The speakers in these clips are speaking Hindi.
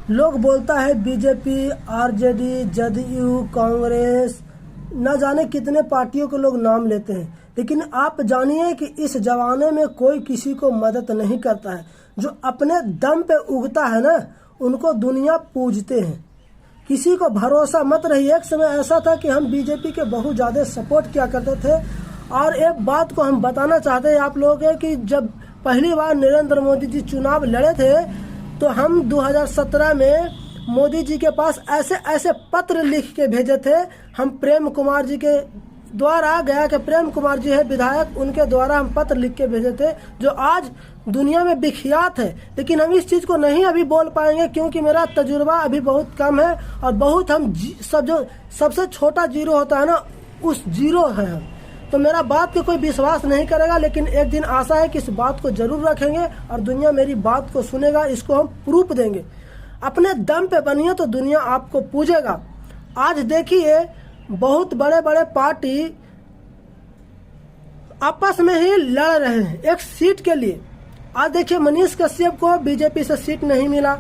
लोग बोलता है बीजेपी, आरजेडी, जदयू, कांग्रेस, न जाने कितने पार्टियों के लोग नाम लेते हैं, लेकिन आप जानिए कि इस जमाने में कोई किसी को मदद नहीं करता है। जो अपने दम पे उगता है ना, उनको दुनिया पूजते हैं। किसी को भरोसा मत रही। एक समय ऐसा था कि हम बीजेपी के बहुत ज़्यादा सपोर्ट किया करते थे। और एक बात को हम बताना चाहते हैं आप लोगों के कि जब पहली बार नरेंद्र मोदी जी चुनाव लड़े थे तो हम 2017 में मोदी जी के पास ऐसे ऐसे पत्र लिख के भेजे थे। हम प्रेम कुमार जी के द्वारा, गया के प्रेम कुमार जी है विधायक, उनके द्वारा हम पत्र लिख के भेजे थे, जो आज दुनिया में विख्यात है। लेकिन हम इस चीज़ को नहीं अभी बोल पाएंगे क्योंकि मेरा तजुर्बा अभी बहुत कम है और बहुत हम जो सबसे छोटा जीरो होता है ना, उस जीरो है हम। तो मेरा बात पे कोई विश्वास नहीं करेगा, लेकिन एक दिन आशा है कि इस बात को जरूर रखेंगे और दुनिया मेरी बात को सुनेगा। इसको हम प्रूफ देंगे। अपने दम पे बनिए तो दुनिया आपको पूजेगा। आज देखिए बहुत बड़े बड़े पार्टी आपस में ही लड़ रहे हैं एक सीट के लिए। आज देखिए मनीष कश्यप को बीजेपी से सीट नहीं मिला,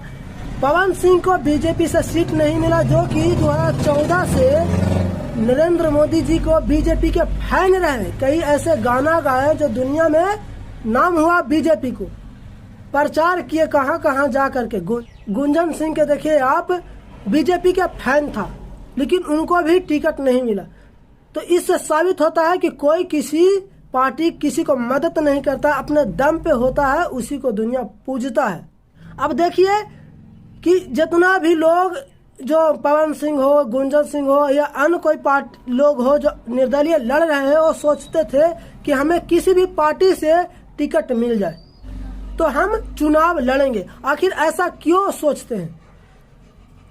पवन सिंह को बीजेपी से सीट नहीं मिला, जो कि 2014 से नरेंद्र मोदी जी को बीजेपी के फैन रहे। कई ऐसे गाना गाए जो दुनिया में नाम हुआ बीजेपी को, प्रचार किए कहां कहां जा करके। गुंजन सिंह के देखिए आप, बीजेपी के फैन था लेकिन उनको भी टिकट नहीं मिला। तो इससे साबित होता है कि कोई किसी पार्टी किसी को मदद नहीं करता, अपने दम पे होता है, उसी को दुनिया पूजता है। अब देखिए कि जितना भी लोग, जो पवन सिंह हो, गुंजन सिंह हो या अन्य कोई पार्टी लोग हो जो निर्दलीय लड़ रहे हैं, वो सोचते थे कि हमें किसी भी पार्टी से टिकट मिल जाए तो हम चुनाव लड़ेंगे। आखिर ऐसा क्यों सोचते हैं?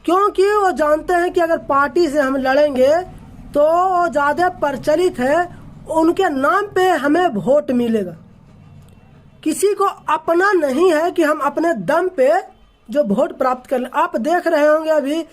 क्योंकि वो जानते हैं कि अगर पार्टी से हम लड़ेंगे तो वो ज़्यादा प्रचलित है, उनके नाम पे हमें वोट मिलेगा। किसी को अपना नहीं है कि हम अपने दम पे जो वोट प्राप्त कर लें। आप देख रहे होंगे अभी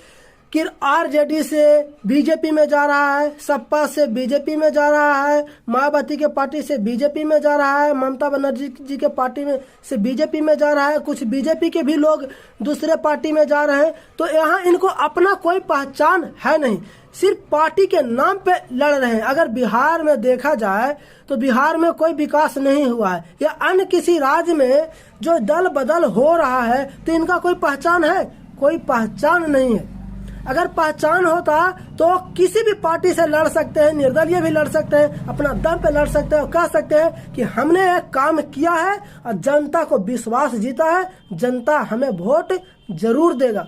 कि आरजेडी से बीजेपी में जा रहा है, सपा से बीजेपी में जा रहा है, मायावती के पार्टी से बीजेपी में जा रहा है, ममता बनर्जी जी के पार्टी में से बीजेपी में जा रहा है, कुछ बीजेपी के भी लोग दूसरे पार्टी में जा रहे हैं। तो यहाँ इनको अपना कोई पहचान है नहीं, सिर्फ पार्टी के नाम पे लड़ रहे हैं। अगर बिहार में देखा जाए तो बिहार में कोई विकास नहीं हुआ है, या अन्य किसी राज्य में जो दल बदल हो रहा है तो इनका कोई पहचान है? कोई पहचान नहीं है। अगर पहचान होता तो किसी भी पार्टी से लड़ सकते हैं, निर्दलीय भी लड़ सकते हैं, अपना दम पे लड़ सकते हैं और कह सकते हैं कि हमने एक काम किया है और जनता को विश्वास जीता है, जनता हमें वोट जरूर देगा।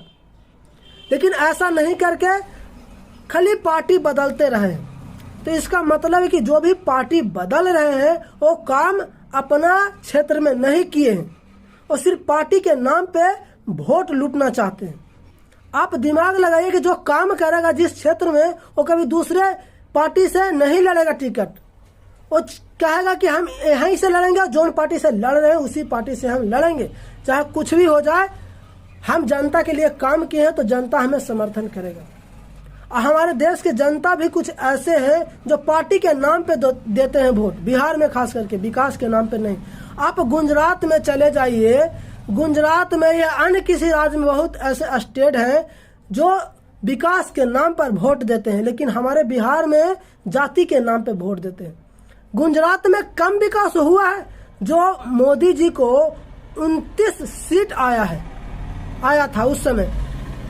लेकिन ऐसा नहीं करके खाली पार्टी बदलते रहे। तो इसका मतलब है कि जो भी पार्टी बदल रहे हैं वो काम अपना क्षेत्र में नहीं किए हैं और सिर्फ पार्टी के नाम पे वोट लूटना चाहते हैं। आप दिमाग लगाइए कि जो काम करेगा जिस क्षेत्र में, वो कभी दूसरे पार्टी से नहीं लड़ेगा टिकट। वो कहेगा कि हम यहीं से लड़ेंगे, जो पार्टी से लड़ रहे हैं उसी पार्टी से हम लड़ेंगे, चाहे कुछ भी हो जाए। हम जनता के लिए काम किए हैं तो जनता हमें समर्थन करेगा। और हमारे देश के जनता भी कुछ ऐसे हैं जो पार्टी के नाम पे देते हैं वोट, बिहार में खास करके, विकास के नाम पे नहीं। आप गुजरात में चले जाइए, गुजरात में या अन्य किसी राज्य में बहुत ऐसे स्टेट हैं जो विकास के नाम पर वोट देते हैं, लेकिन हमारे बिहार में जाति के नाम पे वोट देते हैं। गुजरात में कम विकास हुआ है, जो मोदी जी को 29 सीट आया था उस समय,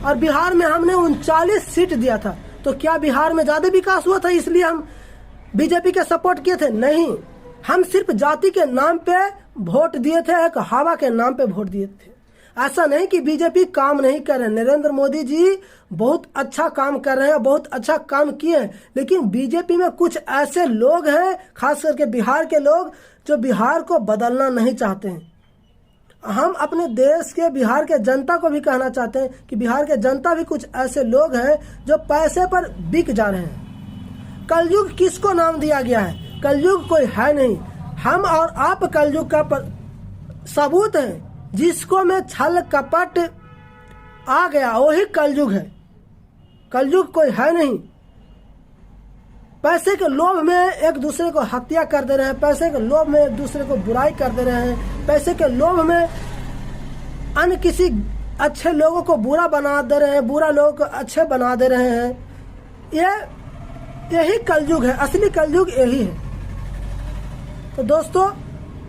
और बिहार में हमने 39 सीट दिया था। तो क्या बिहार में ज्यादा विकास हुआ था इसलिए हम बीजेपी के सपोर्ट किए थे? नहीं, हम सिर्फ जाति के नाम पे वोट दिए थे, एक हवा के नाम पे वोट दिए थे। ऐसा नहीं कि बीजेपी काम नहीं कर रहे। नरेंद्र मोदी जी बहुत अच्छा काम कर रहे हैं, बहुत अच्छा काम किए हैं, लेकिन बीजेपी में कुछ ऐसे लोग हैं, खास करके बिहार के लोग, जो बिहार को बदलना नहीं चाहते हैं। हम अपने देश के, बिहार के जनता को भी कहना चाहते हैं कि बिहार के जनता भी कुछ ऐसे लोग हैं जो पैसे पर बिक जा रहे हैं। कलयुग किसको नाम दिया गया है? कलयुग कोई है नहीं, हम और आप कलयुग का सबूत हैं। जिसको में छल कपट आ गया वही कलयुग है, कलयुग कोई है नहीं। पैसे के लोभ में एक दूसरे को हत्या कर दे रहे हैं, पैसे के लोभ में एक दूसरे को बुराई कर दे रहे हैं, पैसे के लोभ में अन्य किसी अच्छे लोगों को बुरा बना दे रहे हैं, बुरा लोगों को अच्छे बना दे रहे हैं। यही कलयुग है, असली कलयुग यही है। तो दोस्तों,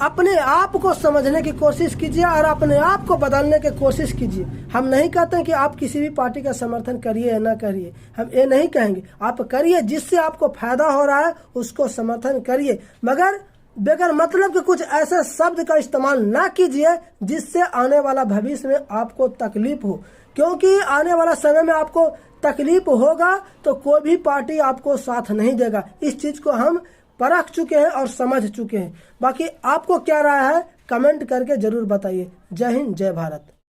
अपने आप को समझने की कोशिश कीजिए और अपने आप को बदलने की कोशिश कीजिए। हम नहीं कहते कि आप किसी भी पार्टी का समर्थन करिए या ना करिए, हम ये नहीं कहेंगे। आप करिए, जिससे आपको फायदा हो रहा है उसको समर्थन करिए, मगर बगैर मतलब के कुछ ऐसे शब्द का इस्तेमाल ना कीजिए जिससे आने वाला भविष्य में आपको तकलीफ हो, क्योंकि आने वाला समय में आपको तकलीफ होगा तो कोई भी पार्टी आपको साथ नहीं देगा। इस चीज को हम परख चुके हैं और समझ चुके हैं। बाकी आपको क्या राय है कमेंट करके जरूर बताइए। जय हिंद, जय भारत।